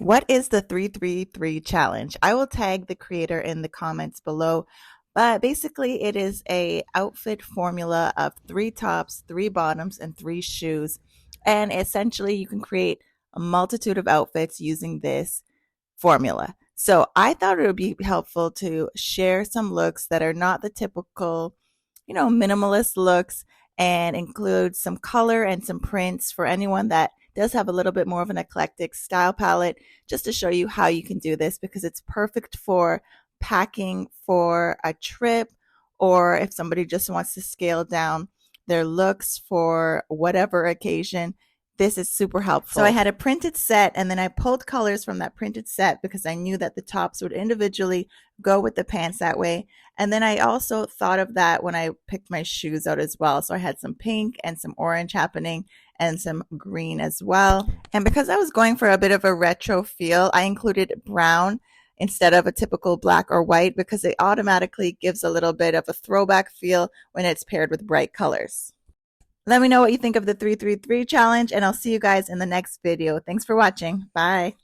What is the 333 challenge? I will tag the creator in the comments below, but basically it is a outfit formula of 3 tops, 3 bottoms, and 3 shoes. And essentially you can create a multitude of outfits using this formula. So I thought it would be helpful to share some looks that are not the typical, minimalist looks, and include some color and some prints for anyone that does have a little bit more of an eclectic style palette, just to show you how you can do this because it's perfect for packing for a trip, or if somebody just wants to scale down their looks for whatever occasion. This is super helpful. So I had a printed set, and then I pulled colors from that printed set because I knew that the tops would individually go with the pants that way. And then I also thought of that when I picked my shoes out as well. So I had some pink and some orange happening and some green as well. And because I was going for a bit of a retro feel, I included brown instead of a typical black or white because it automatically gives a little bit of a throwback feel when it's paired with bright colors. Let me know what you think of the 333 challenge, and I'll see you guys in the next video. Thanks for watching. Bye.